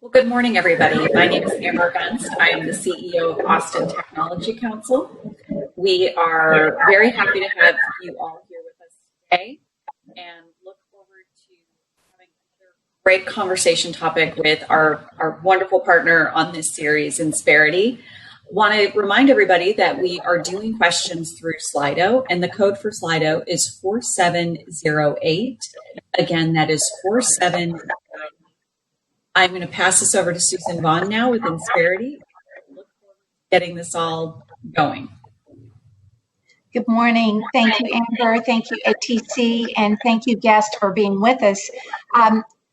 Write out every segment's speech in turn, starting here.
Well, good morning, everybody. My name is Amber Gunst. I am the CEO of Austin Technology Council. We are very happy to have you all here with us today and look forward to having another great conversation topic with our wonderful partner on this series, Insperity. Want to remind everybody that we are doing questions through Slido, and the code for Slido is 4708. Again, that is 4708. I'm going to pass this over to Susan Vaughn now with Insperity. Look forward to getting this all going. Good morning. Thank you, Amber. Thank you, ATC, and thank you, guest, for being with us.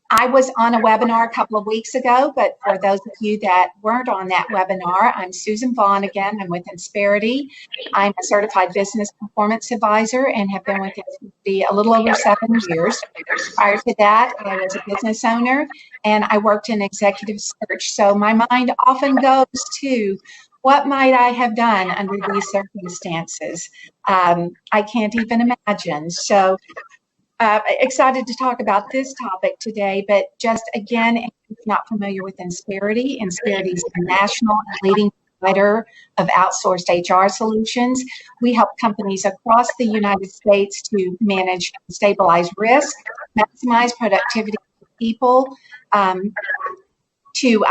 I was on a webinar a couple of weeks ago, but for those of you that weren't on that webinar, I'm Susan Vaughn again. I'm with Insperity. I'm a certified business performance advisor and have been with Insperity a little over 7 years. Prior to that, I was a business owner and I worked in executive search. So my mind often goes to what might I have done under these circumstances? I can't even imagine. So excited to talk about this topic today, but just again, if you're not familiar with Insperity, Insperity is a national and leading provider of outsourced HR solutions. We help companies across the United States to manage and stabilize risk, maximize productivity for people, to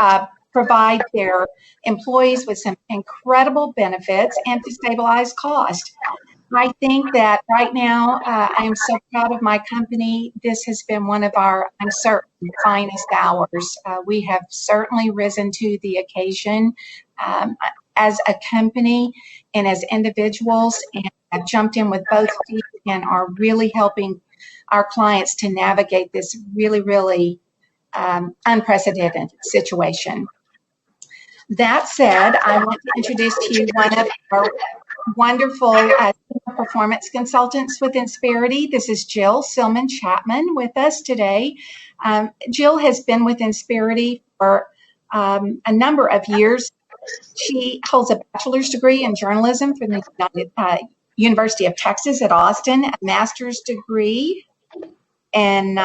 provide their employees with some incredible benefits, and to stabilize cost. I think that right now, I am so proud of my company. This has been one of our, I'm certain, finest hours. We have certainly risen to the occasion as a company and as individuals, and have jumped in with both feet and are really helping our clients to navigate this really unprecedented situation. That said, I want to introduce to you one of our wonderful performance consultants with Insperity. This is Jill Silman Chapman with us today. Jill has been with Insperity for a number of years. She holds a bachelor's degree in journalism from the University of Texas at Austin, a master's degree in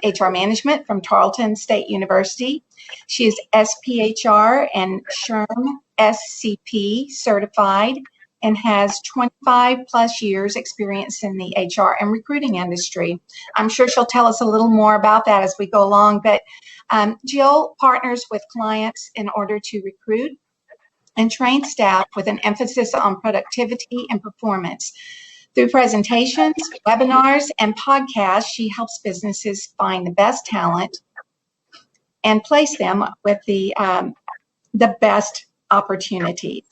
HR management from Tarleton State University. She is SPHR and SHRM SCP certified and has 25 plus years experience in the HR and recruiting industry. I'm sure she'll tell us a little more about that as we go along, but Jill partners with clients in order to recruit and train staff with an emphasis on productivity and performance. Through presentations, webinars, and podcasts, she helps businesses find the best talent and place them with the best opportunities.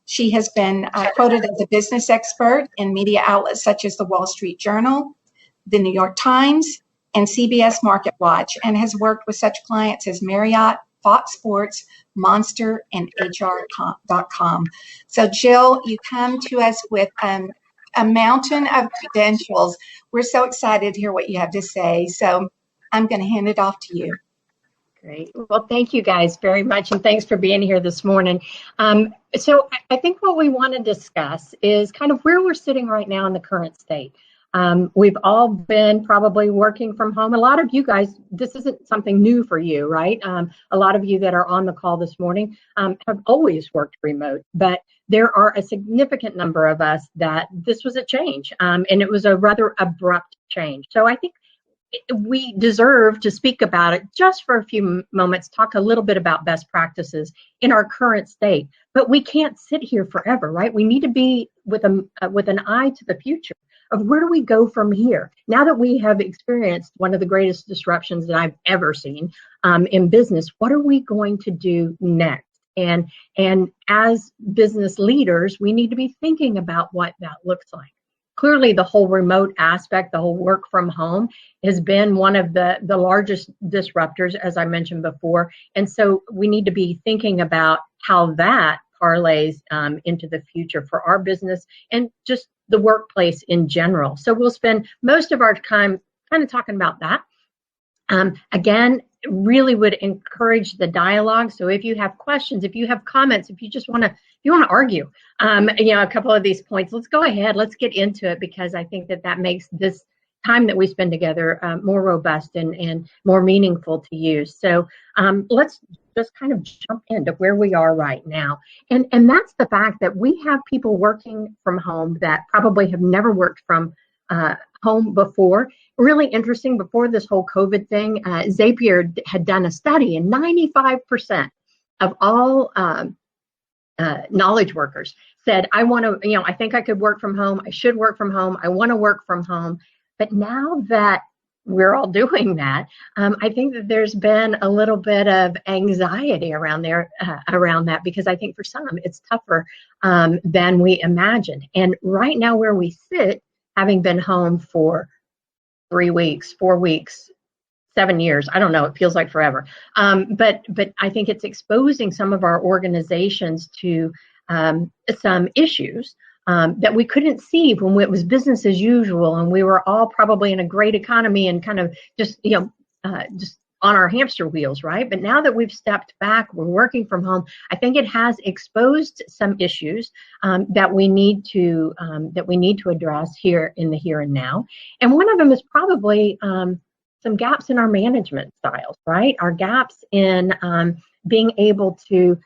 She has been quoted as a business expert in media outlets such as the Wall Street Journal, the New York Times, and CBS Market Watch, and has worked with such clients as Marriott, Fox Sports, Monster, and HR.com. So Jill, you come to us with a mountain of credentials. We're so excited to hear what you have to say. So I'm going to hand it off to you. Great. Well, thank you guys very much, and thanks for being here this morning. So I think what we want to discuss is kind of where we're sitting right now in the current state. We've all been probably working from home. A lot of you guys, this isn't something new for you, right? A lot of you that are on the call this morning have always worked remote, but there are a significant number of us that this was a change, and it was a rather abrupt change. So I think we deserve to speak about it just for a few moments, talk a little bit about best practices in our current state. But we can't sit here forever, right? We need to be with an eye to the future of where do we go from here? Now that we have experienced one of the greatest disruptions that I've ever seen in business, what are we going to do next? And as business leaders, we need to be thinking about what that looks like. Clearly, the whole remote aspect, the whole work from home has been one of the largest disruptors, as I mentioned before. And so we need to be thinking about how that parlays into the future for our business and just the workplace in general. So we'll spend most of our time kind of talking about that. Again, really would encourage the dialogue. So if you have questions, if you have comments, if you just want to argue, a couple of these points, let's go ahead, let's get into it, because I think that makes this time that we spend together more robust and more meaningful to use. So let's just kind of jump into where we are right now. And that's the fact that we have people working from home that probably have never worked from home before. Really interesting, before this whole COVID thing, Zapier had done a study, and 95% of all knowledge workers said, I want to, I think I could work from home. I should work from home. I want to work from home. But now that we're all doing that, I think that there's been a little bit of anxiety around that, because I think for some it's tougher than we imagined. And right now where we sit, having been home for 3 weeks, 4 weeks, 7 years, I don't know, it feels like forever. But I think it's exposing some of our organizations to some issues that we couldn't see when it was business as usual, and we were all probably in a great economy and kind of just just on our hamster wheels, right? But now that we've stepped back, we're working from home, I think it has exposed some issues that we need to address here in the here and now. And one of them is probably some gaps in our management styles, right? Our gaps in being able to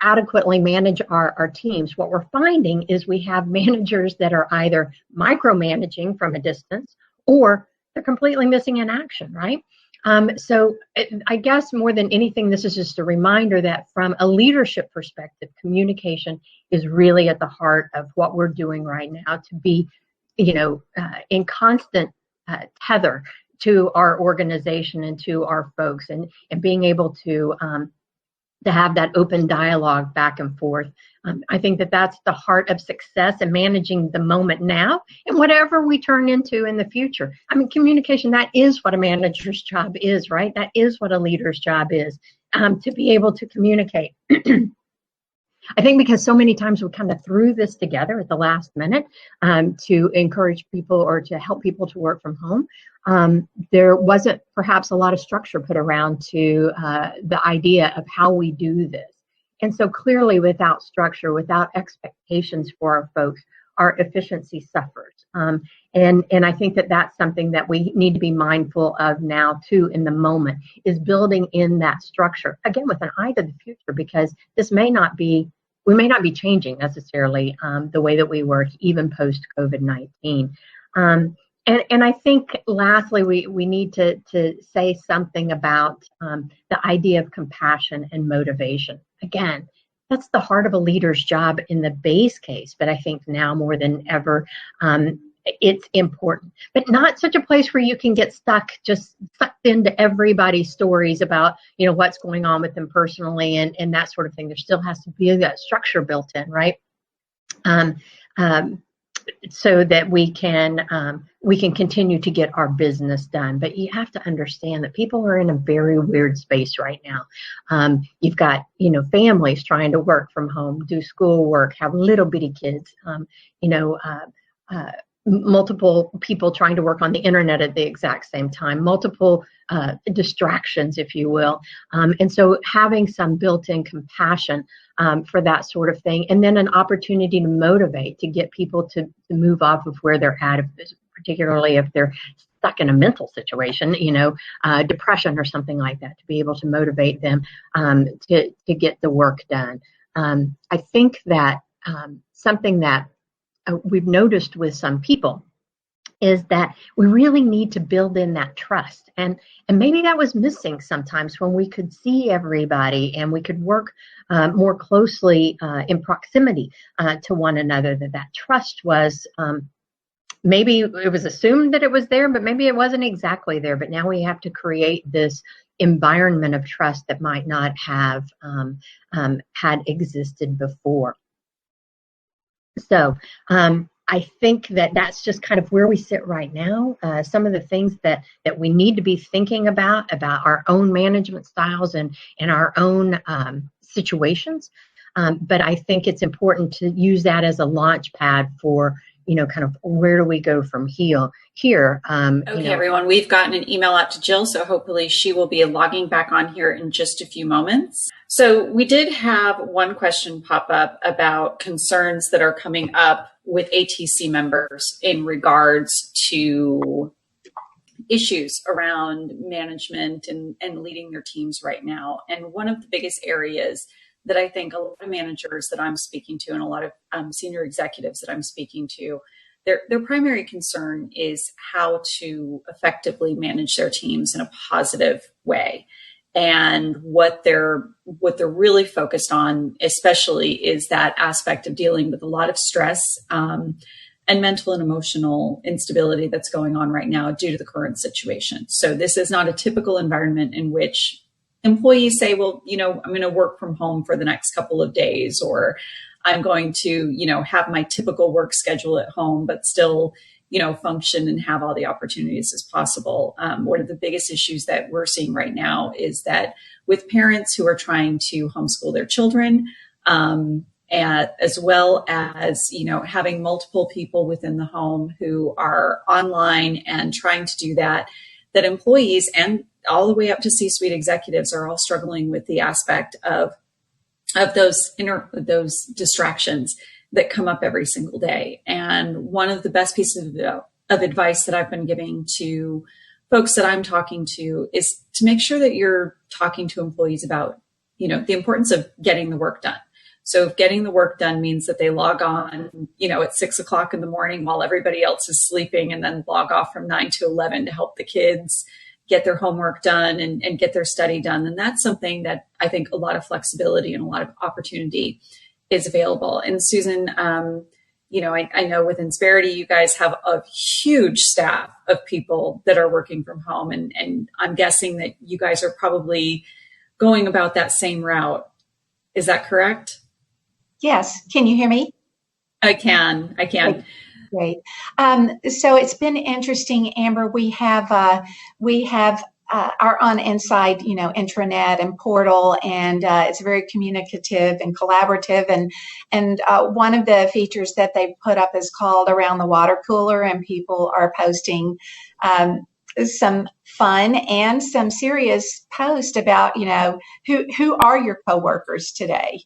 adequately manage our teams. What we're finding is we have managers that are either micromanaging from a distance, or they're completely missing in action, right? So I guess more than anything, this is just a reminder that from a leadership perspective, communication is really at the heart of what we're doing right now, to be, in constant tether to our organization and to our folks, and being able to have that open dialogue back and forth. I think that that's the heart of success and managing the moment now and whatever we turn into in the future. I mean, communication, that is what a manager's job is, right? That is what a leader's job is, to be able to communicate. I think because so many times we kind of threw this together at the last minute to encourage people or to help people to work from home, there wasn't perhaps a lot of structure put around to the idea of how we do this. And so clearly, without structure, without expectations for our folks, our efficiency suffers. And I think that that's something that we need to be mindful of now too, in the moment, is building in that structure, again, with an eye to the future, because we may not be changing necessarily the way that we work even post COVID-19. And I think lastly, we need to say something about the idea of compassion and motivation. Again, that's the heart of a leader's job in the base case, but I think now more than ever, it's important, but not such a place where you can get sucked into everybody's stories about, what's going on with them personally and that sort of thing. There still has to be that structure built in, right? So that we can continue to get our business done. But you have to understand that people are in a very weird space right now. You've got, families trying to work from home, do school work, have little bitty kids, multiple people trying to work on the internet at the exact same time, multiple distractions, if you will. And so having some built-in compassion for that sort of thing, and then an opportunity to motivate, to get people to move off of where they're at, particularly if they're stuck in a mental situation, depression or something like that, to be able to motivate them to get the work done. I think that something that we've noticed with some people is that we really need to build in that trust. And maybe that was missing sometimes when we could see everybody and we could work more closely in proximity to one another, that trust was, maybe it was assumed that it was there, but maybe it wasn't exactly there. But now we have to create this environment of trust that might not have had existed before. So I think that that's just kind of where we sit right now. Some of the things that we need to be thinking about our own management styles and our own situations. But I think it's important to use that as a launch pad for, kind of where do we go from here. Okay, everyone, we've gotten an email out to Jill, so hopefully she will be logging back on here in just a few moments. So we did have one question pop up about concerns that are coming up with ATC members in regards to issues around management and leading their teams right now. And one of the biggest areas that I think a lot of managers that I'm speaking to and a lot of senior executives that I'm speaking to, their primary concern is how to effectively manage their teams in a positive way. And what they're really focused on, especially, is that aspect of dealing with a lot of stress and mental and emotional instability that's going on right now due to the current situation. So this is not a typical environment in which employees say, well, I'm going to work from home for the next couple of days, or I'm going to, have my typical work schedule at home, but still, function and have all the opportunities as possible. One of the biggest issues that we're seeing right now is that with parents who are trying to homeschool their children, as well as, having multiple people within the home who are online and trying to do that employees and all the way up to C-suite executives are all struggling with the aspect of those distractions that come up every single day. And one of the best pieces of advice that I've been giving to folks that I'm talking to is to make sure that you're talking to employees about, the importance of getting the work done. So if getting the work done means that they log on, at 6 o'clock in the morning while everybody else is sleeping, and then log off from 9 to 11 to help the kids get their homework done and get their study done, then that's something that I think a lot of flexibility and a lot of opportunity is available. And Susan, I know with Insperity, you guys have a huge staff of people that are working from home. And I'm guessing that you guys are probably going about that same route. Is that correct? Yes. Can you hear me? I can. Great. So it's been interesting, Amber. We have our on Inside, intranet and portal, and it's very communicative and collaborative. And one of the features that they put up is called Around the Water Cooler, and people are posting some fun and some serious posts about, who are your coworkers today?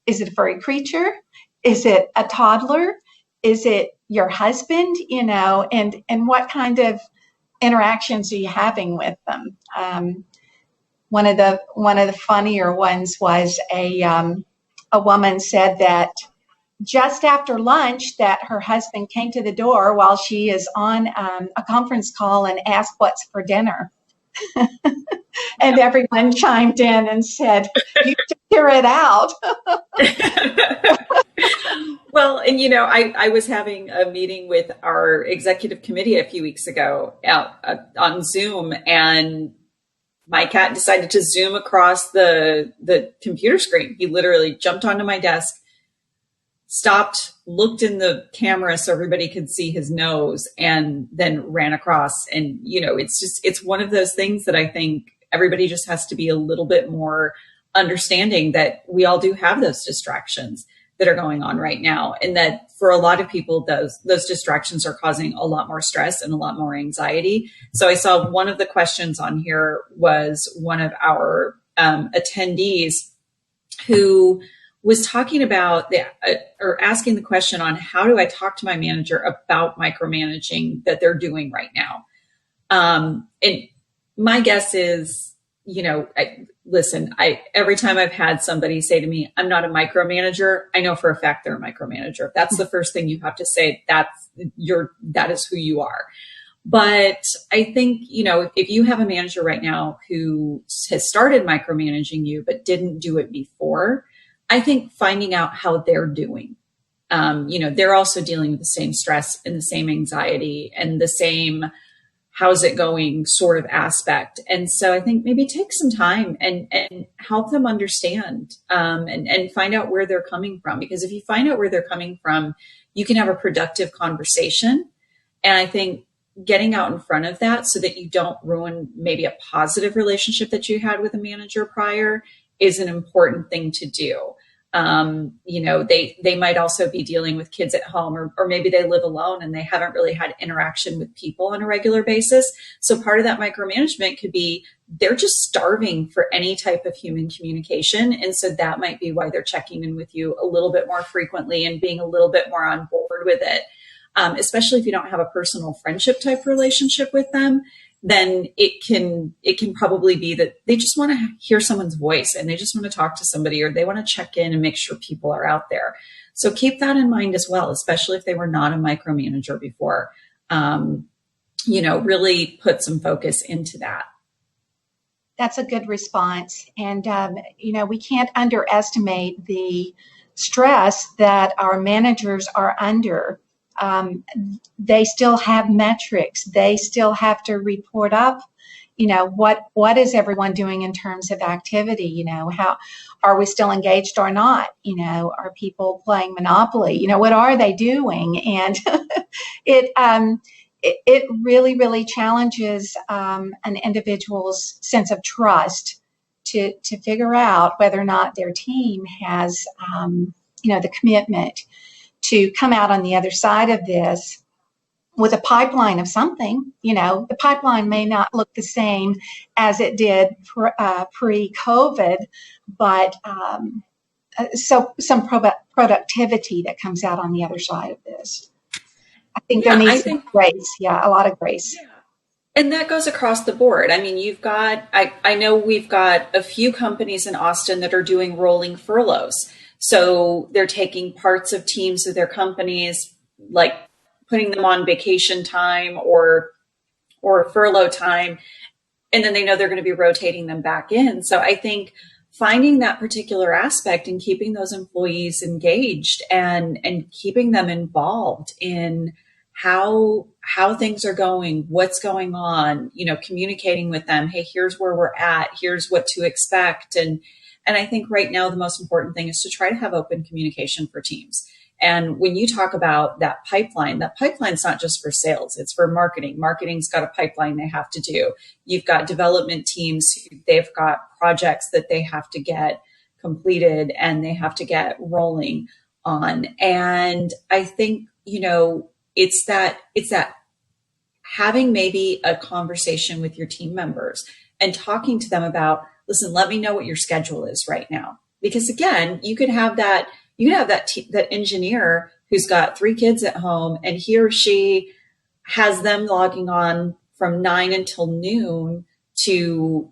Is it a furry creature? Is it a toddler? Is it your husband? And what kind of interactions are you having with them? One of the funnier ones was a woman said that just after lunch that her husband came to the door while she is on a conference call and asked what's for dinner. And everyone chimed in and said, you should hear it out. Well, and I was having a meeting with our executive committee a few weeks ago on Zoom, and my cat decided to zoom across the computer screen. He literally jumped onto my desk, stopped, looked in the camera so everybody could see his nose, and then ran across. And, it's one of those things that I think everybody just has to be a little bit more understanding that we all do have those distractions that are going on right now. And that for a lot of people, those distractions are causing a lot more stress and a lot more anxiety. So I saw one of the questions on here was one of our attendees who was talking about or asking the question on how do I talk to my manager about micromanaging that they're doing right now? And my guess is, every time I've had somebody say to me, I'm not a micromanager, I know for a fact they're a micromanager. That's the first thing you have to say. That is who you are. But I think, if you have a manager right now who has started micromanaging you, but didn't do it before, I think finding out how they're doing, they're also dealing with the same stress and the same anxiety and the same how's it going sort of aspect. And so I think maybe take some time and help them understand and find out where they're coming from. Because if you find out where they're coming from, you can have a productive conversation. And I think getting out in front of that so that you don't ruin maybe a positive relationship that you had with a manager prior is an important thing to do. They might also be dealing with kids at home, or maybe they live alone and they haven't really had interaction with people on a regular basis. So part of that micromanagement could be they're just starving for any type of human communication. And so that might be why they're checking in with you a little bit more frequently and being a little bit more on board with it. especially if you don't have a personal friendship type relationship with them, then it can probably be that they just want to hear someone's voice and they just want to talk to somebody, or they want to check in and make sure people are out there. So keep that in mind as well, especially if they were not a micromanager before. Really put some focus into that. That's a good response. And, we can't underestimate the stress that our managers are under. They still have metrics. They still have to report up, what is everyone doing in terms of activity? How are we still engaged or not? Are people playing Monopoly? What are they doing? And it really, really challenges an individual's sense of trust to figure out whether or not their team has, the commitment to come out on the other side of this with a pipeline of something. The pipeline may not look the same as it did pre-COVID, but so some productivity that comes out on the other side of this. I think there needs to be grace. Yeah, a lot of grace. Yeah. And that goes across the board. I mean, I know we've got a few companies in Austin that are doing rolling furloughs. So they're taking parts of teams of their companies, like putting them on vacation time or furlough time, and then they know they're going to be rotating them back in. So I think finding that particular aspect and keeping those employees engaged and keeping them involved in how things are going, what's going on, communicating with them, hey, here's where we're at, here's what to expect. And I think right now the most important thing is to try to have open communication for teams. And when you talk about that pipeline's not just for sales, it's for marketing. Marketing's got a pipeline they have to do. You've got development teams, they've got projects that they have to get completed and they have to get rolling on. And I think, it's that having maybe a conversation with your team members and talking to them about, listen, let me know what your schedule is right now. Because again, you could have that engineer who's got 3 kids at home and he or she has them logging on from 9 until noon to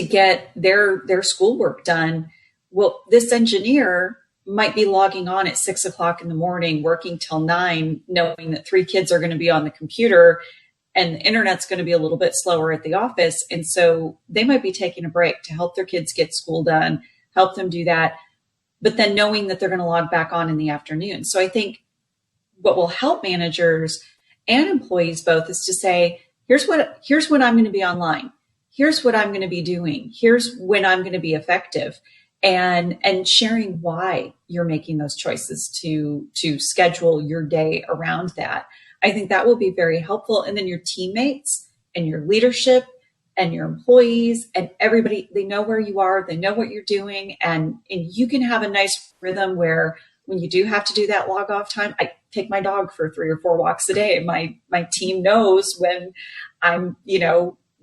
get their schoolwork done. Well, this engineer might be logging on at 6 o'clock in the morning, working till 9, knowing that 3 kids are going to be on the computer and the internet's going to be a little bit slower at the office. And so they might be taking a break to help their kids get school done, help them do that, but then knowing that they're going to log back on in the afternoon. So I think what will help managers and employees both is to say, here's when I'm going to be online. Here's what I'm going to be doing. Here's when I'm going to be effective. And sharing why you're making those choices to schedule your day around that. I think that will be very helpful. And then your teammates and your leadership and your employees and everybody, they know where you are, they know what you're doing, and you can have a nice rhythm where when you do have to do that log off time, I take my dog for 3 or 4 walks a day. My team knows when I'm,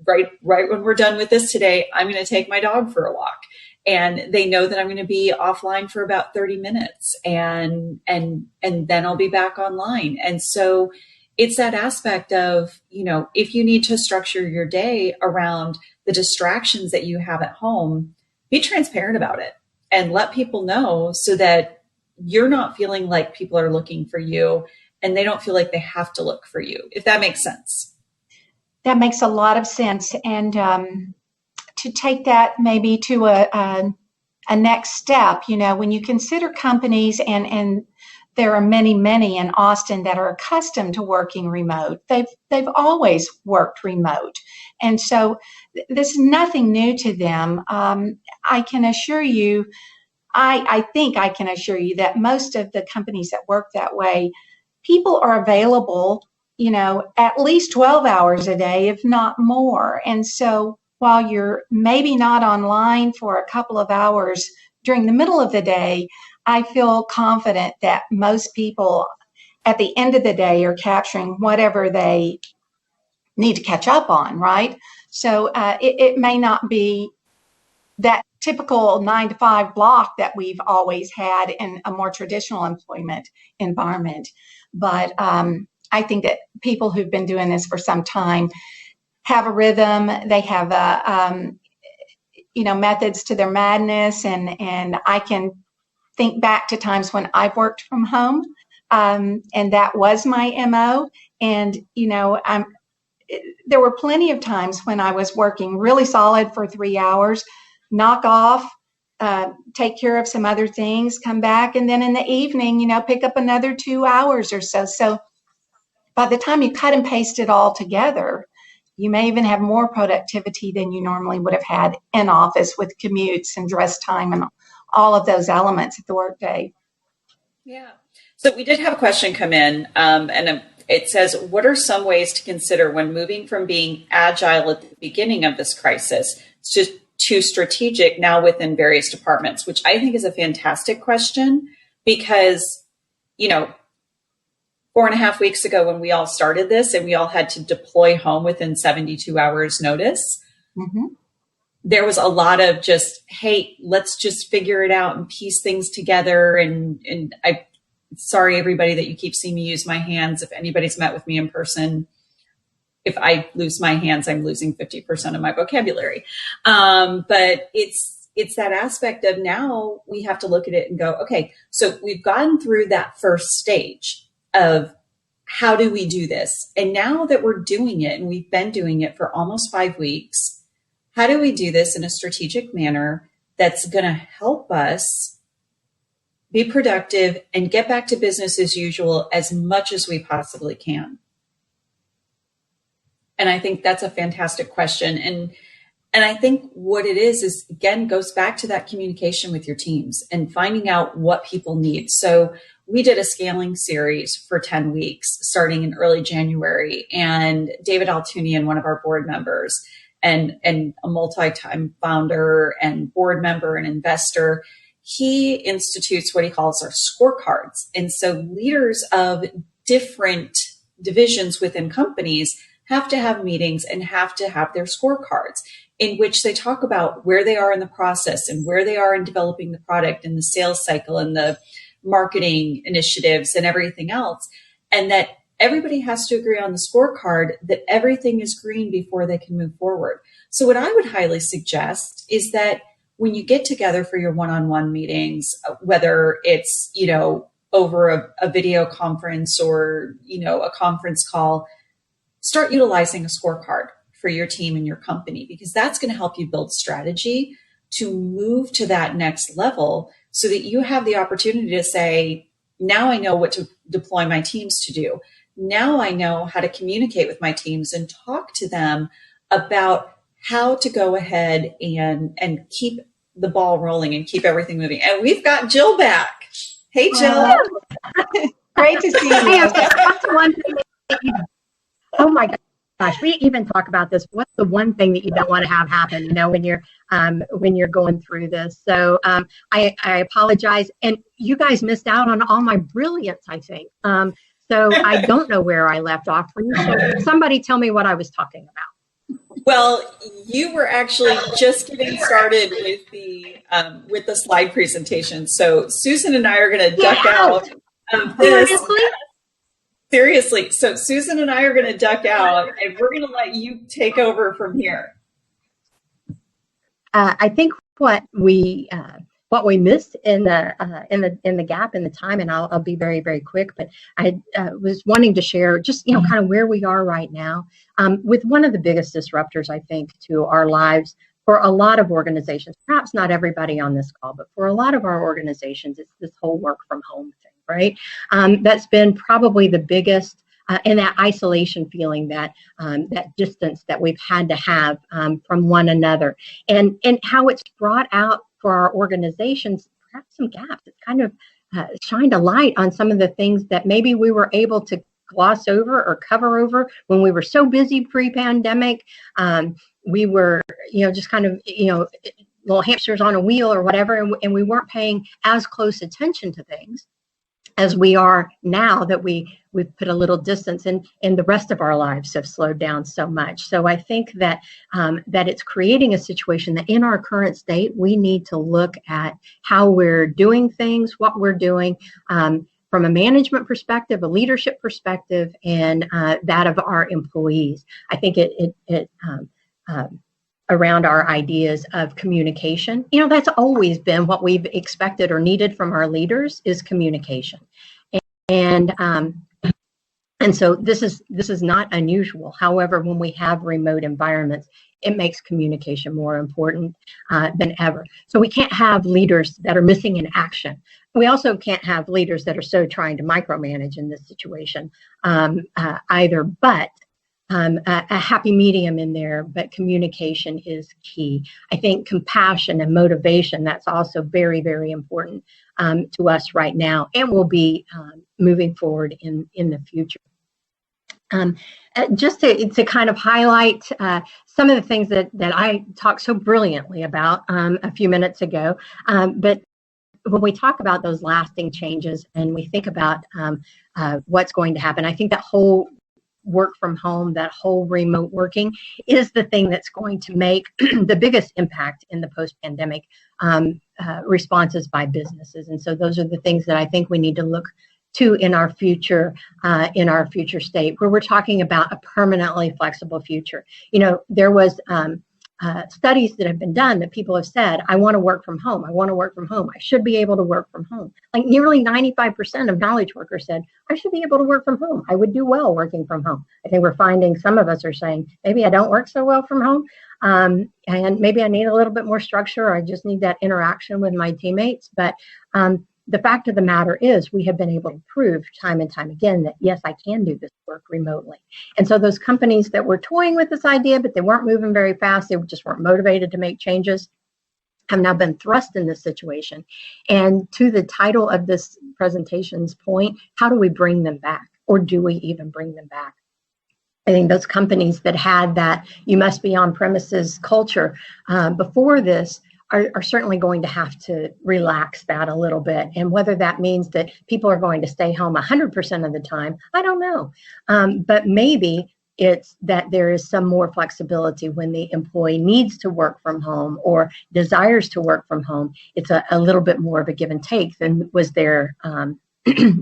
right when we're done with this today, I'm going to take my dog for a walk. And they know that I'm going to be offline for about 30 minutes and then I'll be back online. And so it's that aspect of, if you need to structure your day around the distractions that you have at home, be transparent about it and let people know so that you're not feeling like people are looking for you and they don't feel like they have to look for you, if that makes sense. That makes a lot of sense. And to take that maybe to a next step, when you consider companies, and there are many in Austin that are accustomed to working remote. They've always worked remote. And so this is nothing new to them. I can assure you, I think I can assure you that most of the companies that work that way, people are available, at least 12 hours a day, if not more. And so while you're maybe not online for a couple of hours during the middle of the day, I feel confident that most people at the end of the day are capturing whatever they need to catch up on, right? So it may not be that typical 9-to-5 block that we've always had in a more traditional employment environment. But I think that people who've been doing this for some time have a rhythm. They have methods to their madness, and I can think back to times when I've worked from home, and that was my MO. And there were plenty of times when I was working really solid for 3 hours, knock off, take care of some other things, come back, and then in the evening, pick up another 2 hours or so. So by the time you cut and paste it all together, you may even have more productivity than you normally would have had in office with commutes and dress time and all of those elements of the workday. Yeah. So we did have a question come in, and it says, what are some ways to consider when moving from being agile at the beginning of this crisis to strategic now within various departments, which I think is a fantastic question because, 4.5 weeks ago when we all started this and we all had to deploy home within 72 hours notice, there was a lot of just, hey, let's just figure it out and piece things together. And sorry, everybody, that you keep seeing me use my hands. If anybody's met with me in person, if I lose my hands, I'm losing 50% of my vocabulary. But it's that aspect of now we have to look at it and go, okay, so we've gotten through that first stage of how do we do this? And now that we're doing it, and we've been doing it for almost 5 weeks, how do we do this in a strategic manner that's going to help us be productive and get back to business as usual as much as we possibly can? And I think that's a fantastic question. And I think what it is again, goes back to that communication with your teams and finding out what people need. So we did a scaling series for 10 weeks starting in early January, and David Altunian, one of our board members and a multi-time founder and board member and investor, he institutes what he calls our scorecards. And so leaders of different divisions within companies have to have meetings and have to have their scorecards in which they talk about where they are in the process and where they are in developing the product and the sales cycle and the marketing initiatives and everything else. And that everybody has to agree on the scorecard that everything is green before they can move forward. So what I would highly suggest is that when you get together for your one-on-one meetings, whether it's, over a video conference or, a conference call, start utilizing a scorecard for your team and your company, because that's going to help you build strategy to move to that next level so that you have the opportunity to say, now I know what to deploy my teams to do. Now I know how to communicate with my teams and talk to them about how to go ahead and keep the ball rolling and keep everything moving. And we've got Jill back. Hey, Jill. Great to see you. That's one thing that oh my gosh, we even talk about this. What's the one thing that you don't want to have happen, when you're going through this? So I apologize. And you guys missed out on all my brilliance, I think. So I don't know where I left off. So somebody tell me what I was talking about. Well, you were actually just getting started with the slide presentation. So Susan and I are going to duck out of this. Seriously. So Susan and I are going to duck out, and we're going to let you take over from here. I think what we missed in the gap in the time, and I'll be very, very quick, but I was wanting to share just kind of where we are right now with one of the biggest disruptors, I think, to our lives for a lot of organizations. Perhaps not everybody on this call, but for a lot of our organizations, it's this whole work from home thing, right? That's been probably the biggest. And that isolation feeling, that distance that we've had to have from one another, and how it's brought out for our organizations perhaps some gaps. It's kind of shined a light on some of the things that maybe we were able to gloss over or cover over when we were so busy pre-pandemic. We were, just kind of, little hamsters on a wheel or whatever, and we weren't paying as close attention to things as we are now that we've put a little distance, and the rest of our lives have slowed down so much. So I think that that it's creating a situation that in our current state, we need to look at how we're doing things, what we're doing, from a management perspective, a leadership perspective, and that of our employees. I think around our ideas of communication, that's always been what we've expected or needed from our leaders, is communication. And so this is not unusual. However, when we have remote environments, it makes communication more important than ever. So we can't have leaders that are missing in action. We also can't have leaders that are so trying to micromanage in this situation either, but a happy medium in there, but communication is key. I think compassion and motivation, that's also very, very important to us right now, and will be moving forward in the future. Just to kind of highlight some of the things that I talked so brilliantly about a few minutes ago, but when we talk about those lasting changes and we think about what's going to happen, I think that whole work from home, that whole remote working is the thing that's going to make the biggest impact in the post-pandemic responses by businesses. And so those are the things that I think we need to look to in our future state, where we're talking about a permanently flexible future. There was studies that have been done that people have said, I want to work from home. I want to work from home. I should be able to work from home. Like nearly 95% of knowledge workers said, I should be able to work from home. I would do well working from home. I think we're finding some of us are saying, maybe I don't work so well from home. And maybe I need a little bit more structure. Or I just need that interaction with my teammates. But the fact of the matter is, we have been able to prove time and time again that, yes, I can do this work remotely. And so those companies that were toying with this idea, but they weren't moving very fast, they just weren't motivated to make changes, have now been thrust in this situation. And to the title of this presentation's point, how do we bring them back? Or do we even bring them back? I think those companies that had that you must be on premises culture before this are certainly going to have to relax that a little bit. And whether that means that people are going to stay home 100% of the time, I don't know. But maybe it's that there is some more flexibility when the employee needs to work from home or desires to work from home. It's a little bit more of a give and take than was there, before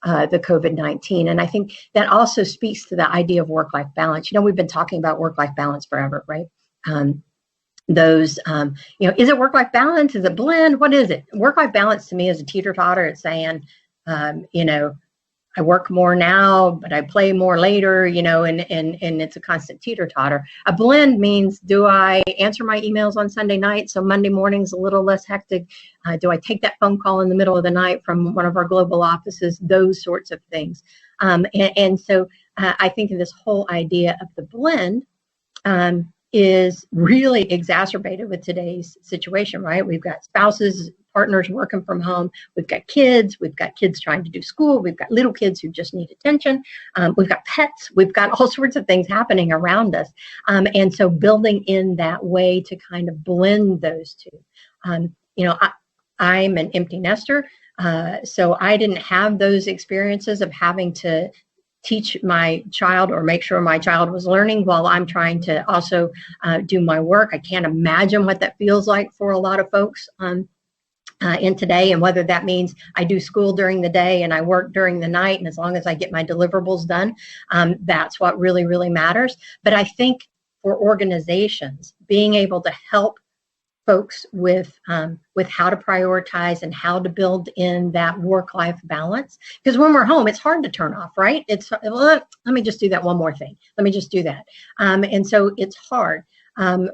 the COVID-19. And I think that also speaks to the idea of work-life balance. We've been talking about work-life balance forever, right? Is it work-life balance? Is it blend? What is it? Work-life balance to me is a teeter-totter. It's saying, I work more now, but I play more later, and it's a constant teeter-totter. A blend means, do I answer my emails on Sunday night so Monday morning's a little less hectic? Do I take that phone call in the middle of the night from one of our global offices? Those sorts of things. And so I think this whole idea of the blend is really exacerbated with today's situation, right? We've got spouses, partners working from home. We've got kids trying to do school. We've got little kids who just need attention. We've got pets. We've got all sorts of things happening around us. And so building in that way to kind of blend those two. I'm an empty nester, so I didn't have those experiences of having to teach my child or make sure my child was learning while I'm trying to also do my work. I can't imagine what that feels like for a lot of folks in today, and whether that means I do school during the day and I work during the night, and as long as I get my deliverables done, that's what really, really matters. But I think for organizations, being able to help folks with how to prioritize and how to build in that work-life balance. Because when we're home, it's hard to turn off, right? Let me just do that one more thing. Let me just do that. And so it's hard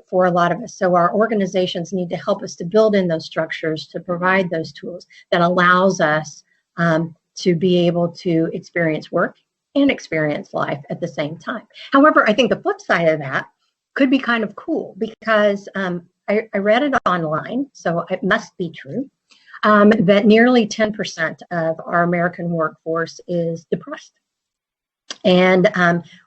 for a lot of us. So our organizations need to help us to build in those structures, to provide those tools that allows us to be able to experience work and experience life at the same time. However, I think the flip side of that could be kind of cool, because I read it online, so it must be true, that nearly 10% of our American workforce is depressed. And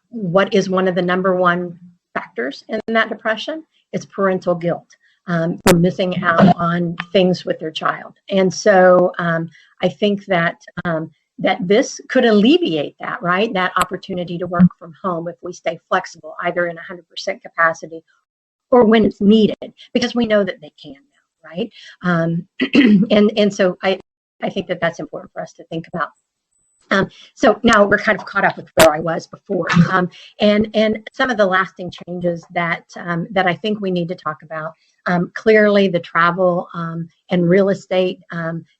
what is one of the number one factors in that depression? It's parental guilt for missing out on things with their child. And so I think that this could alleviate that, right? That opportunity to work from home if we stay flexible, either in 100% capacity or when it's needed, because we know that they can now, right? And so I think that that's important for us to think about. So now we're kind of caught up with where I was before, and some of the lasting changes that that I think we need to talk about. Clearly, the travel and real estate,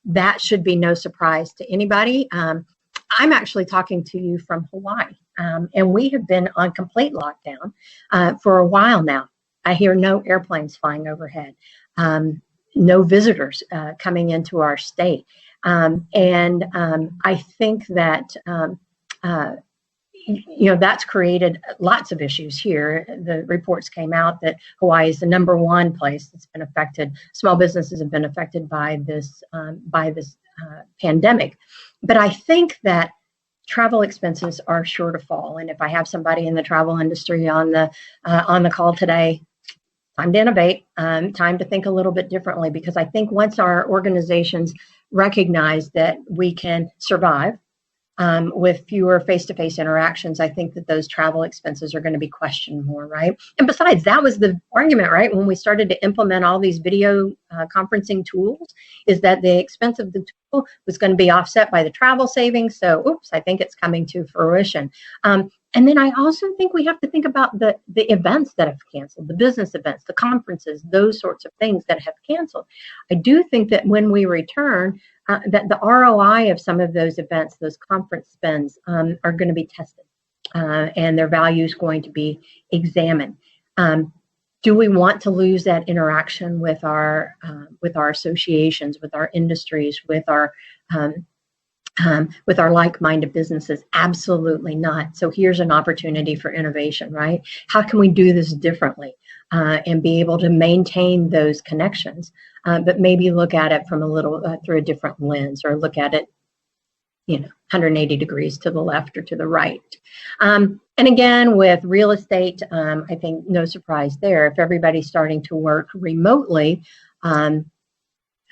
that should be no surprise to anybody. I'm actually talking to you from Hawaii, and we have been on complete lockdown for a while now. I hear no airplanes flying overhead, no visitors coming into our state. I think that, that's created lots of issues here. The reports came out that Hawaii is the #1 place that's been affected. Small businesses have been affected by this pandemic. But I think that travel expenses are sure to fall. And if I have somebody in the travel industry on the call today, time to innovate, time to think a little bit differently, because I think once our organizations recognize that we can survive with fewer face-to-face interactions, I think that those travel expenses are going to be questioned more, right? And besides, that was the argument, right, when we started to implement all these video conferencing tools, is that the expense of the tool was going to be offset by the travel savings. So, oops, I think it's coming to fruition. And then I also think we have to think about the events that have canceled, the business events, the conferences, those sorts of things that have canceled. I do think that when we return, that the ROI of some of those events, those conference spends, are going to be tested, and their value is going to be examined. Do we want to lose that interaction with our associations, with our industries, with our like-minded businesses? Absolutely not. So here's an opportunity for innovation, right? How can we do this differently and be able to maintain those connections, but maybe look at it from a little through a different lens, or look at it, 180 degrees to the left or to the right. And again, with real estate, I think no surprise there. If everybody's starting to work remotely, part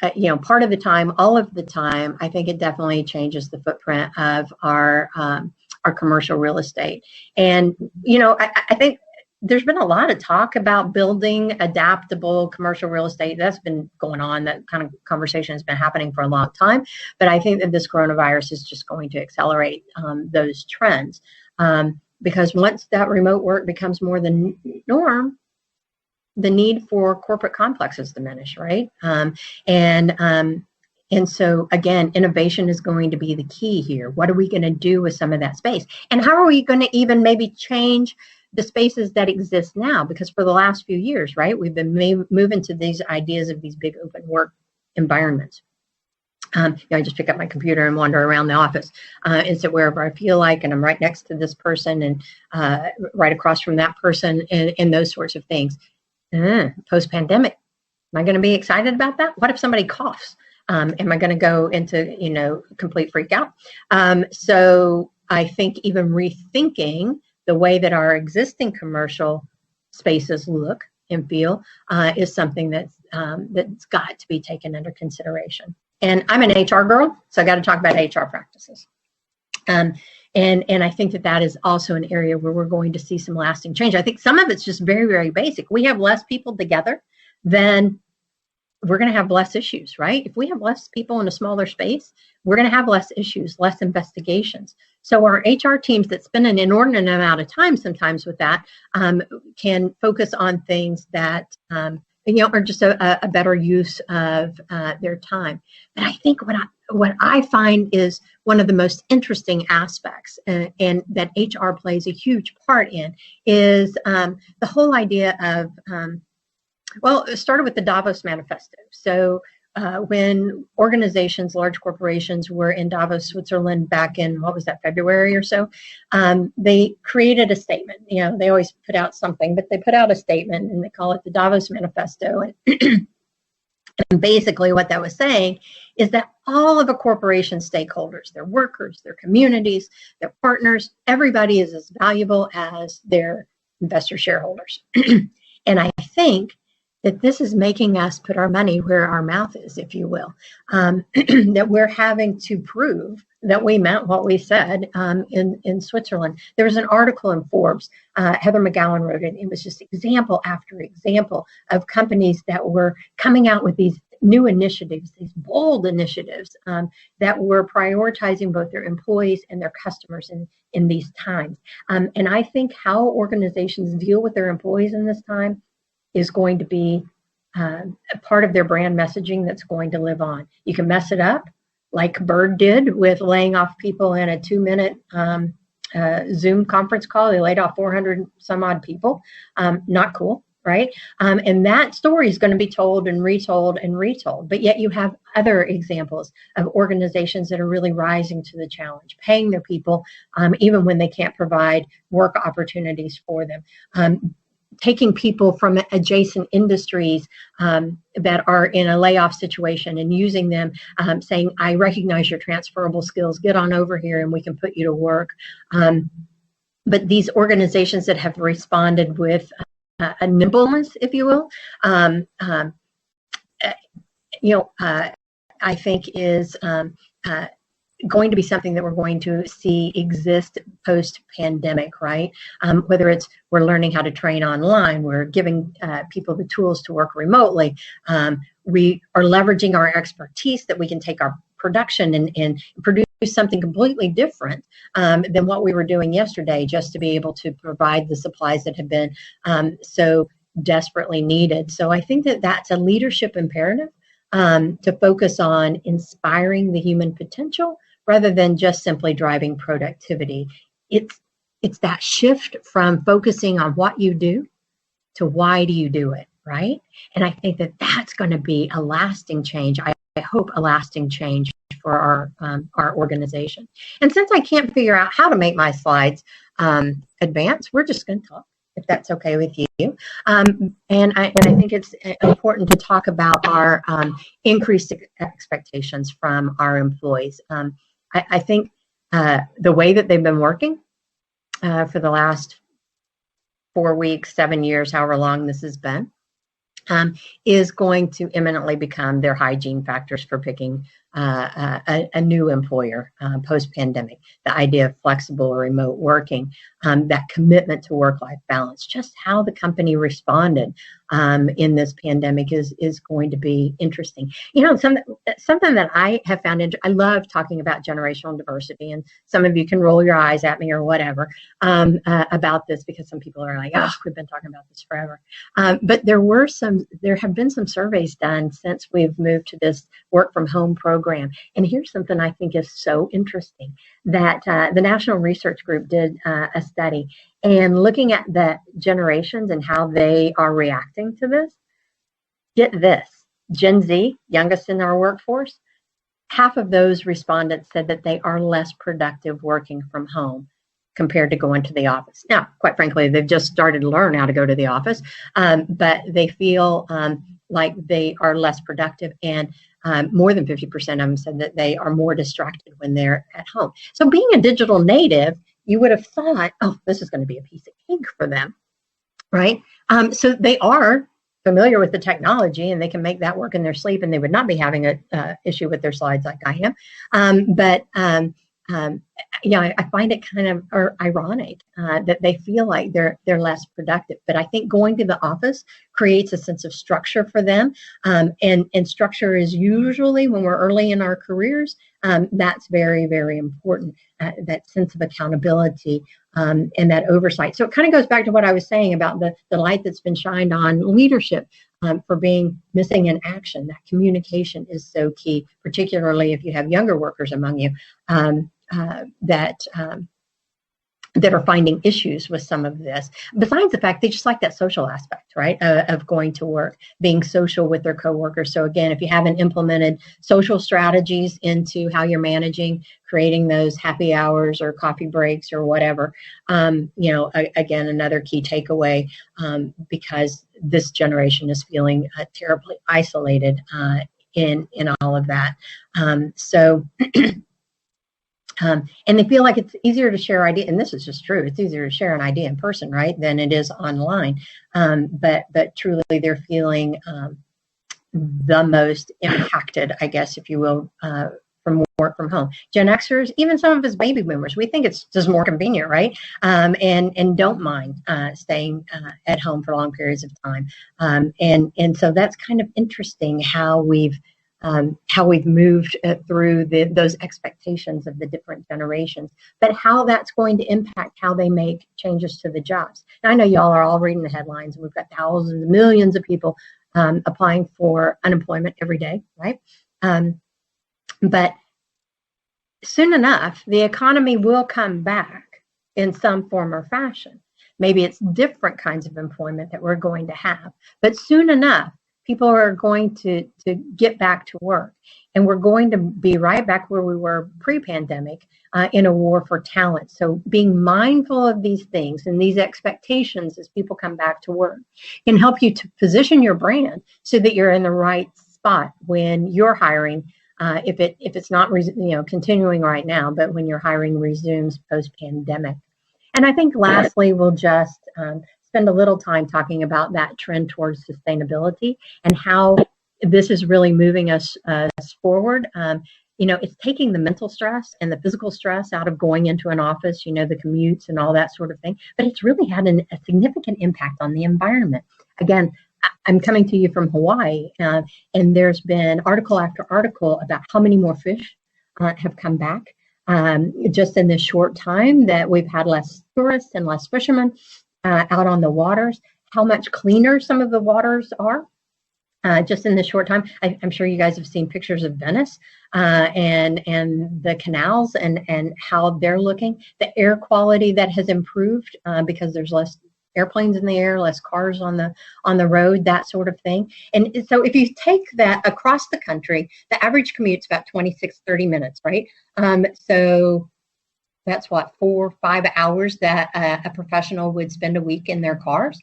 of the time, all of the time, I think it definitely changes the footprint of our commercial real estate. And, I think there's been a lot of talk about building adaptable commercial real estate. That's been going on. That kind of conversation has been happening for a long time. But I think that this coronavirus is just going to accelerate those trends. Because once that remote work becomes more the norm, the need for corporate complexes diminish, right? And so again, innovation is going to be the key here. What are we going to do with some of that space? And how are we going to even maybe change the spaces that exist now? Because for the last few years, right, we've been moving to these ideas of these big open work environments. I just pick up my computer and wander around the office and sit wherever I feel like, and I'm right next to this person and right across from that person, and those sorts of things. Post-pandemic, am I going to be excited about that? What if somebody coughs? Am I going to go into, complete freak out? So I think even rethinking the way that our existing commercial spaces look and feel is something that's got to be taken under consideration. And I'm an HR girl, so I got to talk about HR practices. And I think that is also an area where we're going to see some lasting change. I think some of it's just very, very basic. We have less people together, then we're going to have less issues, right? If we have less people in a smaller space, we're going to have less issues, less investigations. So our HR teams that spend an inordinate amount of time sometimes with that can focus on things that are just a better use of their time. But I think what I find is one of the most interesting aspects, and that HR plays a huge part in, is the whole idea of, it started with the Davos Manifesto. So when organizations, large corporations, were in Davos, Switzerland back in, February or so, they created a statement. They always put out something, but they put out a statement and they call it the Davos Manifesto. And basically what that was saying is that all of a corporation's stakeholders, their workers, their communities, their partners, everybody is as valuable as their investor shareholders. And I think that this is making us put our money where our mouth is, if you will, that we're having to prove that we meant what we said in Switzerland. There was an article in Forbes, Heather McGowan wrote it. It was just example after example of companies that were coming out with these new initiatives, these bold initiatives that were prioritizing both their employees and their customers in these times. And I think how organizations deal with their employees in this time is going to be a part of their brand messaging that's going to live on. You can mess it up, like Bird did with laying off people in a 2-minute Zoom conference call. They laid off 400 some odd people. Not cool, right? And that story is going to be told and retold and retold. But yet you have other examples of organizations that are really rising to the challenge, paying their people even when they can't provide work opportunities for them. Taking people from adjacent industries that are in a layoff situation and using them, saying, I recognize your transferable skills, get on over here and we can put you to work. But these organizations that have responded with a nimbleness, if you will, I think is going to be something that we're going to see exist post-pandemic, right? Whether it's we're learning how to train online, we're giving people the tools to work remotely, we are leveraging our expertise that we can take our production and produce something completely different than what we were doing yesterday, just to be able to provide the supplies that have been so desperately needed. So I think that that's a leadership imperative to focus on inspiring the human potential rather than just simply driving productivity. It's that shift from focusing on what you do to why do you do it, right? And I think that that's going to be a lasting change. I hope a lasting change for our organization. And since I can't figure out how to make my slides advance, we're just going to talk, if that's okay with you. And I think it's important to talk about our increased expectations from our employees. I think the way that they've been working for the last 4 weeks, 7 years, however long this has been, is going to imminently become their hygiene factors for picking a new employer post-pandemic. The idea of flexible or remote working, that commitment to work-life balance, just how the company responded in this pandemic is going to be interesting. You know, something that I have found I love talking about generational diversity, and some of you can roll your eyes at me or whatever about this, because some people are like, oh, we've been talking about this forever. But there have been some surveys done since we've moved to this work from home program. And here's something I think is so interesting, that the National Research Group did a study, and looking at the generations and how they are reacting to this. Get this, Gen Z, youngest in our workforce, half of those respondents said that they are less productive working from home compared to going to the office. Now, quite frankly, they've just started to learn how to go to the office, but they feel like they are less productive, and more than 50% of them said that they are more distracted when they're at home. So being a digital native, you would have thought, oh, this is going to be a piece of cake for them, right? So they are familiar with the technology and they can make that work in their sleep, and they would not be having an issue with their slides like I am. I find it kind of ironic that they feel like they're less productive. But I think going to the office creates a sense of structure for them, and structure is usually, when we're early in our careers, that's very, very important. That sense of accountability and that oversight. So it kind of goes back to what I was saying about the light that's been shined on leadership for being missing in action. That communication is so key, particularly if you have younger workers among you that are finding issues with some of this. Besides the fact they just like that social aspect, right, of going to work, being social with their coworkers. So again, if you haven't implemented social strategies into how you're managing, creating those happy hours or coffee breaks or whatever, again, another key takeaway, because this generation is feeling terribly isolated in all of that. And they feel like it's easier to share idea, and this is just true. It's easier to share an idea in person, right, than it is online. But truly, they're feeling the most impacted, I guess, if you will, from work from home. Gen Xers, even some of us baby boomers, we think it's just more convenient, right? And don't mind staying at home for long periods of time. And so that's kind of interesting how we've moved through those expectations of the different generations, but how that's going to impact how they make changes to the jobs. Now, I know y'all are all reading the headlines, and we've got thousands, millions of people applying for unemployment every day, right? But soon enough, the economy will come back in some form or fashion. Maybe it's different kinds of employment that we're going to have, but soon enough, people are going to get back to work, and we're going to be right back where we were pre-pandemic in a war for talent. So being mindful of these things and these expectations as people come back to work can help you to position your brand so that you're in the right spot when you're hiring. If it's not continuing right now, but when your hiring resumes post-pandemic. And I think lastly, we'll just spend a little time talking about that trend towards sustainability and how this is really moving us forward. It's taking the mental stress and the physical stress out of going into an office, the commutes and all that sort of thing, but it's really had a significant impact on the environment. Again, I'm coming to you from Hawaii, and there's been article after article about how many more fish have come back just in this short time that we've had less tourists and less fishermen out on the waters, how much cleaner some of the waters are just in this short time. I'm sure you guys have seen pictures of Venice and the canals and how they're looking, the air quality that has improved because there's less airplanes in the air, less cars on the road, that sort of thing. And so if you take that across the country, the average commute's about 30 minutes, right? So that's what, 4 or 5 hours that a professional would spend a week in their cars,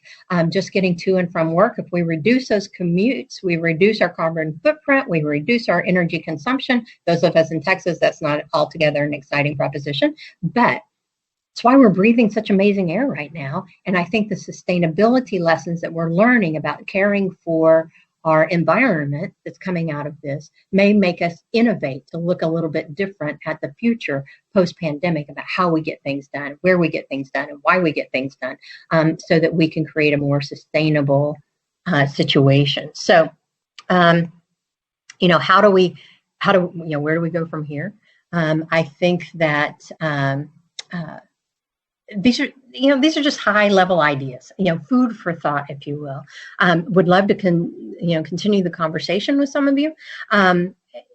just getting to and from work. If we reduce those commutes, we reduce our carbon footprint, we reduce our energy consumption. Those of us in Texas, that's not altogether an exciting proposition, but it's why we're breathing such amazing air right now. And I think the sustainability lessons that we're learning about caring for our environment that's coming out of this may make us innovate to look a little bit different at the future post-pandemic about how we get things done, where we get things done, and why we get things done, so that we can create a more sustainable situation. So, where do we go from here? I think that these are just high level ideas, food for thought, if you will. Would love to continue the conversation with some of you,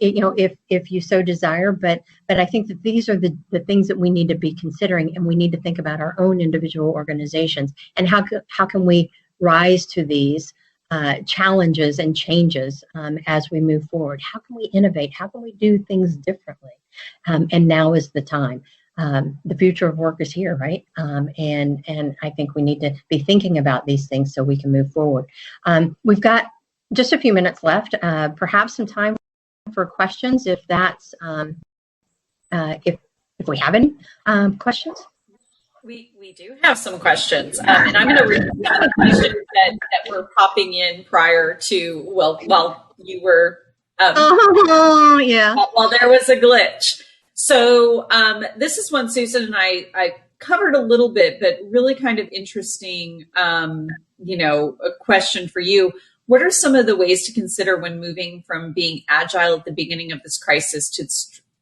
if you so desire. But I think that these are the things that we need to be considering, and we need to think about our own individual organizations and how can we rise to these challenges and changes as we move forward. How can we innovate? How can we do things differently? And now is the time. The future of work is here, right? And I think we need to be thinking about these things so we can move forward. We've got just a few minutes left, perhaps some time for questions if that's, if we have any questions. We do have some questions, and I'm going to read some of the questions that were popping in prior to, while you were, while there was a glitch. So this is one Susan and I covered a little bit, but really kind of interesting, a question for you. What are some of the ways to consider when moving from being agile at the beginning of this crisis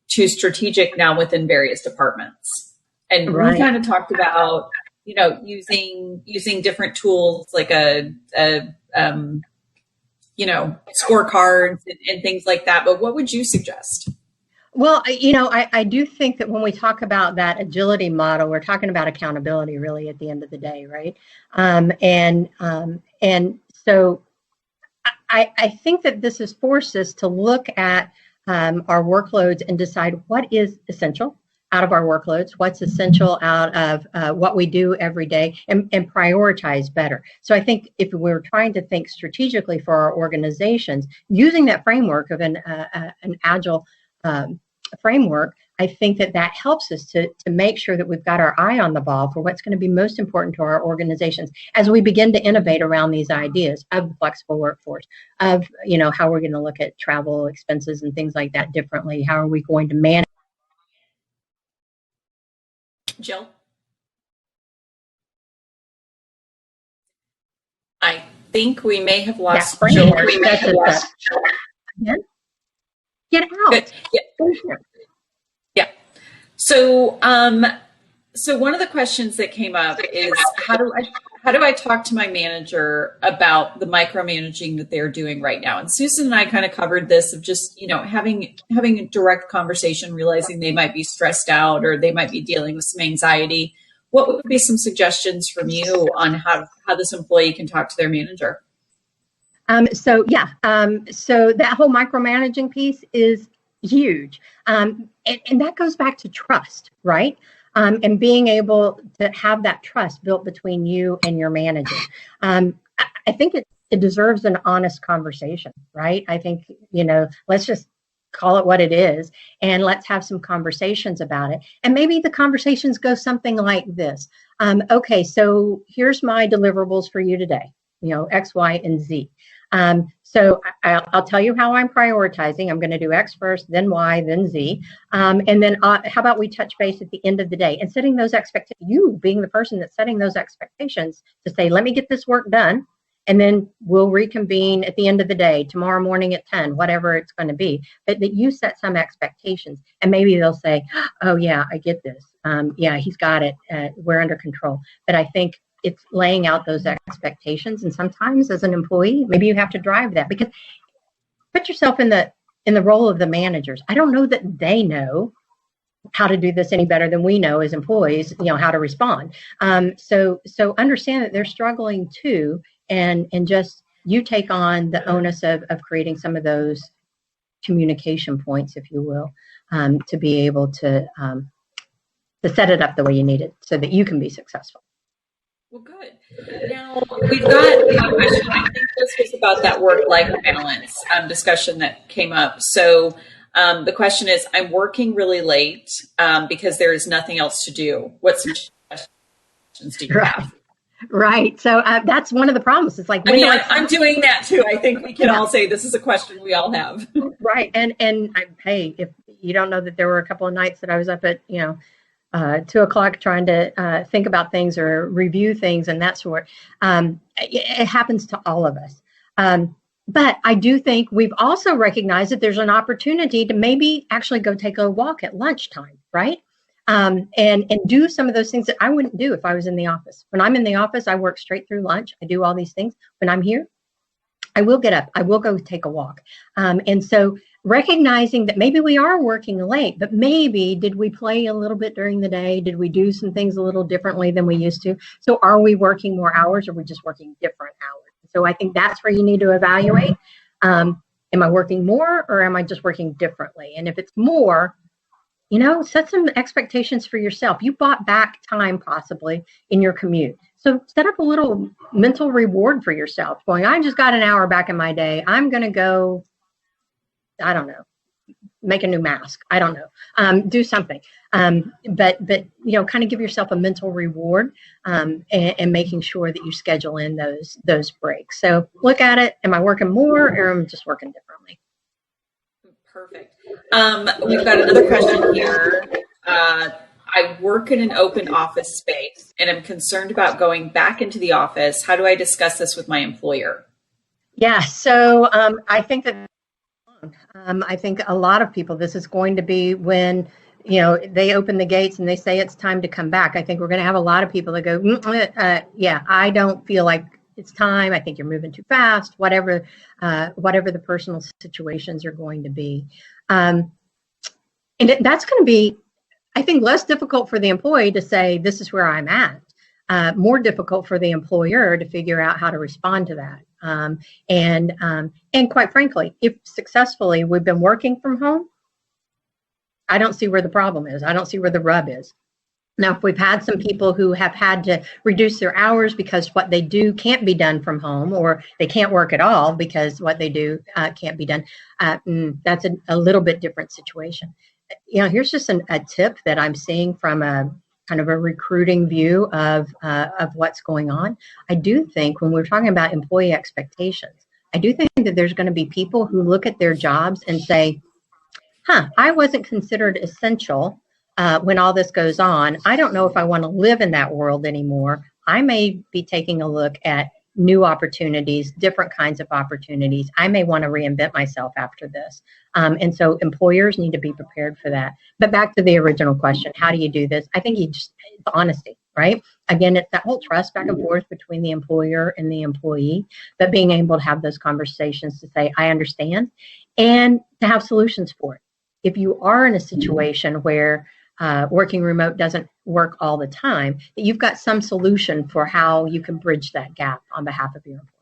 to strategic now within various departments? And we kind of talked about, using different tools like scorecards and things like that. But what would you suggest? Well, I do think that when we talk about that agility model, we're talking about accountability really at the end of the day, right? And so I think that this has forced us to look at our workloads and decide what is essential out of our workloads, what's essential out of what we do every day, and prioritize better. So I think if we're trying to think strategically for our organizations, using that framework of an agile framework, I think that helps us to make sure that we've got our eye on the ball for what's going to be most important to our organizations as we begin to innovate around these ideas of the flexible workforce, of, how we're going to look at travel expenses and things like that differently. How are we going to manage? Jill? I think we may have lost Jill. We may have lost Jill. Get out. Good. Yeah. So, so one of the questions that came up is how do I talk to my manager about the micromanaging that they're doing right now? And Susan and I kind of covered this of just, having a direct conversation, realizing they might be stressed out or they might be dealing with some anxiety. What would be some suggestions from you on how this employee can talk to their manager? So that whole micromanaging piece is huge. And that goes back to trust, right? And being able to have that trust built between you and your manager. I think it deserves an honest conversation, right? I think, let's just call it what it is, and let's have some conversations about it. And maybe the conversations go something like this. Okay, so here's my deliverables for you today, X, Y, and Z. So I'll tell you how I'm prioritizing. I'm going to do X first, then Y, then Z. And then how about we touch base at the end of the day and setting those expectations, you being the person that's setting those expectations to say, let me get this work done. And then we'll reconvene at the end of the day, tomorrow morning at 10, whatever it's going to be. But that you set some expectations, and maybe they'll say, oh yeah, I get this. Yeah, he's got it. We're under control. But I think it's laying out those expectations. And sometimes as an employee, maybe you have to drive that, because put yourself in the role of the managers. I don't know that they know how to do this any better than we know as employees, how to respond. So understand that they're struggling too, and just you take on the onus of creating some of those communication points, if you will, to be able to set it up the way you need it so that you can be successful. Well, good. Now, we've got a question. I think this was about that work-life balance discussion that came up. So the question is, I'm working really late because there is nothing else to do. What suggestions do you have? Right. So that's one of the problems. It's like, I'm doing that too. I think we can all say this is a question we all have. Right. And hey, if you don't know that there were a couple of nights that I was up at, 2:00 trying to think about things or review things and that sort. It happens to all of us. But I do think we've also recognized that there's an opportunity to maybe actually go take a walk at lunchtime, right? And do some of those things that I wouldn't do if I was in the office. When I'm in the office, I work straight through lunch. I do all these things. When I'm here, I will get up. I will go take a walk. And so recognizing that maybe we are working late, but maybe did we play a little bit during the day? Did we do some things a little differently than we used to? So are we working more hours, or are we just working different hours? So I think that's where you need to evaluate. Am I working more, or am I just working differently? And if it's more, set some expectations for yourself. You bought back time possibly in your commute. So set up a little mental reward for yourself going, I just got an hour back in my day. I'm going to go, I don't know, make a new mask. I don't know, do something. But kind of give yourself a mental reward and making sure that you schedule in those breaks. So look at it. Am I working more, or am I just working differently? Perfect. We've got another question here. I work in an open office space and I'm concerned about going back into the office. How do I discuss this with my employer? Yeah, so I think that I think a lot of people, this is going to be when they open the gates and they say it's time to come back. I think we're going to have a lot of people that go, yeah, I don't feel like it's time. I think you're moving too fast, whatever the personal situations are going to be. And that's going to be, I think, less difficult for the employee to say, this is where I'm at, more difficult for the employer to figure out how to respond to that. And quite frankly, if successfully we've been working from home, I don't see where the problem is. I don't see where the rub is. Now, if we've had some people who have had to reduce their hours because what they do can't be done from home, or they can't work at all because what they do can't be done, that's a little bit different situation. here's just a tip that I'm seeing from a kind of a recruiting view of what's going on. I do think when we're talking about employee expectations, I do think that there's going to be people who look at their jobs and say, I wasn't considered essential when all this goes on. I don't know if I want to live in that world anymore. I may be taking a look at new opportunities, different kinds of opportunities. I may want to reinvent myself after this. And so employers need to be prepared for that. But back to the original question, how do you do this? I think it's honesty, right? Again, it's that whole trust back and forth between the employer and the employee, but being able to have those conversations to say, I understand, and to have solutions for it. If you are in a situation where working remote doesn't work all the time, that you've got some solution for how you can bridge that gap on behalf of your employer.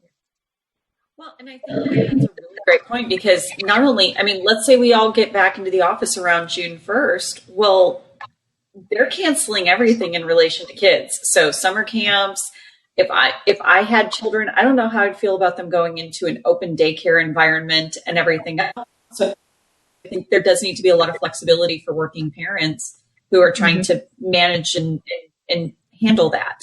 Well, and I think that's a really great point, because not only, let's say we all get back into the office around June 1st. Well, they're canceling everything in relation to kids. So summer camps, if I had children, I don't know how I'd feel about them going into an open daycare environment and everything else. So I think there does need to be a lot of flexibility for working parents who are trying to manage and handle that.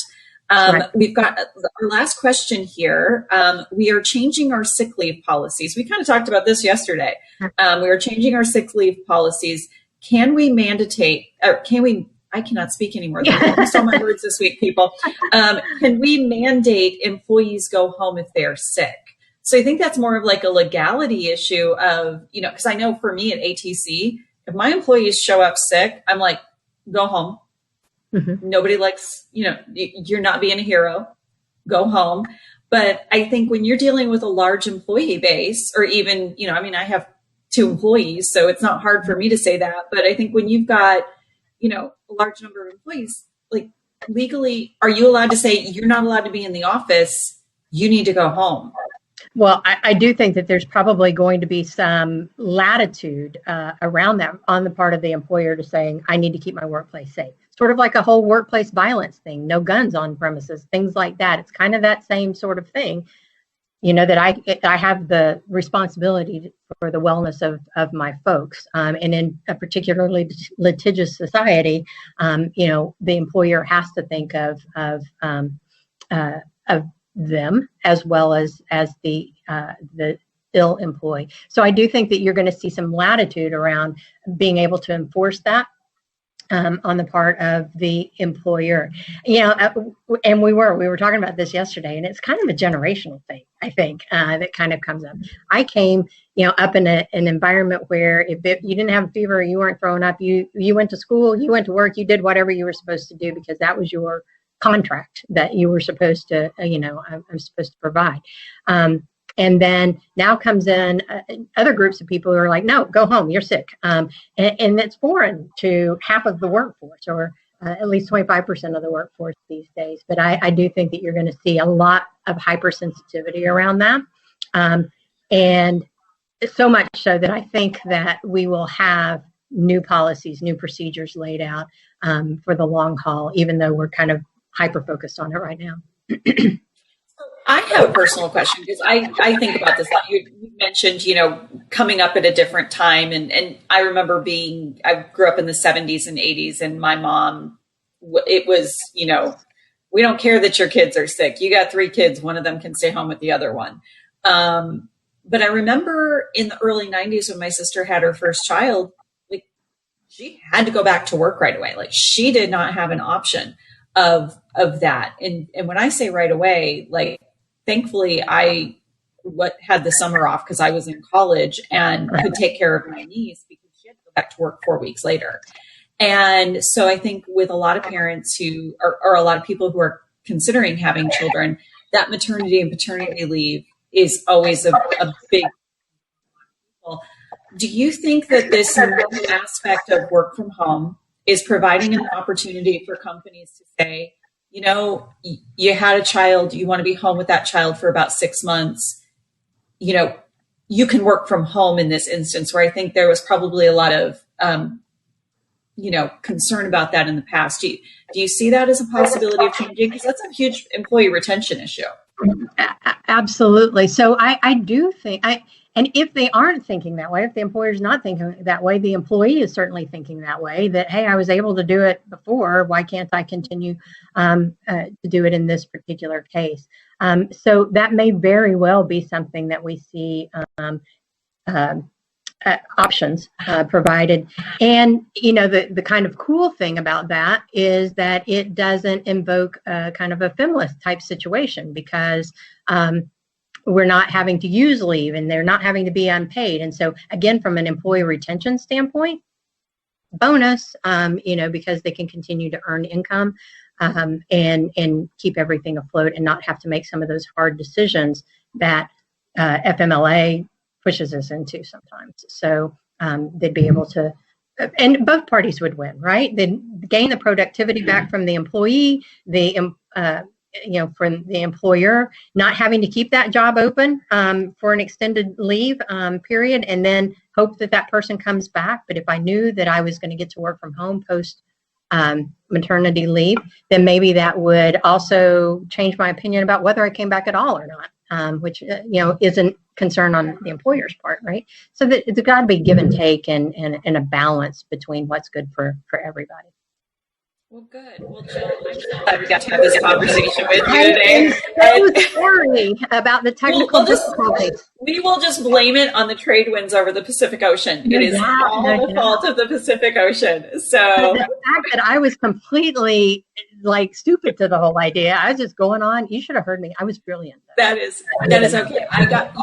Right. We've got our last question here. We are changing our sick leave policies. We kind of talked about this yesterday. We are changing our sick leave policies. Can we I cannot speak anymore. I lost all my words this week, people. Can we mandate employees go home if they're sick? So I think that's more of like a legality issue of, because I know for me at ATC, if my employees show up sick, I'm like, go home. Mm-hmm. Nobody likes, you're not being a hero, go home. But I think when you're dealing with a large employee base, or even, I have 2 employees, so it's not hard for me to say that. But I think when you've got, a large number of employees, like legally, are you allowed to say you're not allowed to be in the office? You need to go home. Well, I do think that there's probably going to be some latitude around that on the part of the employer to saying, I need to keep my workplace safe. Sort of like a whole workplace violence thing, no guns on premises, things like that. It's kind of that same sort of thing, that I have the responsibility for the wellness of my folks. And in a particularly litigious society, the employer has to think of them as well as the ill employee. So I do think that you're going to see some latitude around being able to enforce that on the part of the employer. And we were talking about this yesterday, and it's kind of a generational thing, I think, that kind of comes up. I came, up in an environment where if you didn't have a fever, you weren't throwing up, you went to school, you went to work, you did whatever you were supposed to do because that was your contract that you were supposed to, I'm supposed to provide. And then now comes in other groups of people who are like, no, go home, you're sick. And it's foreign to half of the workforce, or at least 25% of the workforce these days. But I do think that you're going to see a lot of hypersensitivity around that. And so much so that I think that we will have new policies, new procedures laid out for the long haul, even though we're kind of hyper-focused on it right now. I have a personal question, because I think about this a lot. You mentioned, coming up at a different time. And I remember I grew up in the 70s and 80s, and my mom, it was, we don't care that your kids are sick. You got 3 kids, one of them can stay home with the other one. But I remember in the early 90s when my sister had her first child, like she had to go back to work right away. Like she did not have an option of that. And when I say right away, like, thankfully, I had the summer off because I was in college and could take care of my niece because she had to go back to work 4 weeks later. And so I think with a lot of parents who or a lot of people who are considering having children, that maternity and paternity leave is always a big deal. Do you think that this aspect of work from home is providing an opportunity for companies to say, you had a child, you want to be home with that child for about 6 months, you can work from home in this instance, where I think there was probably a lot of, concern about that in the past. Do you see that as a possibility of changing? Because that's a huge employee retention issue. Absolutely. So I do think, And if they aren't thinking that way, if the employer's not thinking that way, the employee is certainly thinking that way, that, hey, I was able to do it before, why can't I continue to do it in this particular case? So that may very well be something that we see options provided. And, you know, the kind of cool thing about that is that it doesn't invoke kind of a FEMLess type situation, because we're not having to use leave and they're not having to be unpaid. And so, again, from an employee retention standpoint, bonus, you know, because they can continue to earn income and keep everything afloat and not have to make some of those hard decisions that FMLA pushes us into sometimes. So they'd be able to, and both parties would win, right? They'd gain the productivity back from the employee, you know, from the employer, not having to keep that job open for an extended leave period, and then hope that that person comes back. But if I knew that I was going to get to work from home post maternity leave, then maybe that would also change my opinion about whether I came back at all or not, which, you know, isn't concern on the employer's part, right? So that it's got to be give and take and a balance between what's good for everybody. Well, good. Well, Jill, I'm so glad we got to have this conversation with you today. I'm so sorry about the technical difficulties. We will just blame it on the trade winds over the Pacific Ocean. It is all the fault of the Pacific Ocean. So the fact that I was completely like stupid to the whole idea, I was just going on. You should have heard me. I was brilliant. That is okay.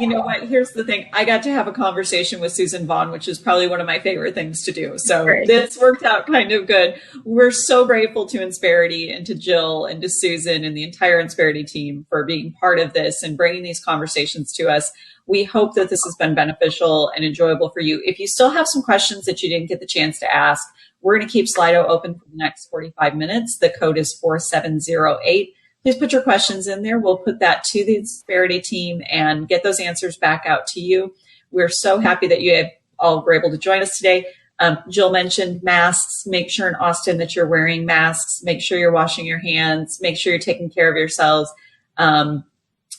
You know what? Here's the thing. I got to have a conversation with Susan Vaughn, which is probably one of my favorite things to do. So this worked out kind of good. We're so grateful to Insperity and to Jill and to Susan and the entire Insperity team for being part of this and bringing these conversations to us. We hope that this has been beneficial and enjoyable for you. If you still have some questions that you didn't get the chance to ask, we're going to keep Slido open for the next 45 minutes. The code is 4708. Please put your questions in there. We'll put that to the Insperity team and get those answers back out to you. We're so happy that you all were able to join us today. Jill mentioned masks. Make sure in Austin that you're wearing masks. Make sure you're washing your hands. Make sure you're taking care of yourselves. And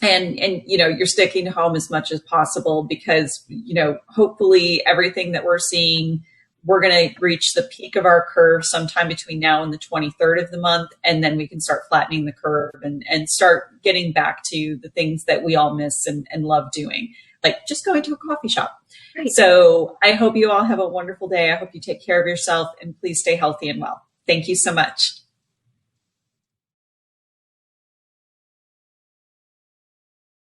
you know, you're sticking to home as much as possible because, you know, hopefully everything that we're seeing, we're going to reach the peak of our curve sometime between now and the 23rd of the month. And then we can start flattening the curve and start getting back to the things that we all miss and love doing, like just going to a coffee shop. Right. So I hope you all have a wonderful day. I hope you take care of yourself and please stay healthy and well. Thank you so much.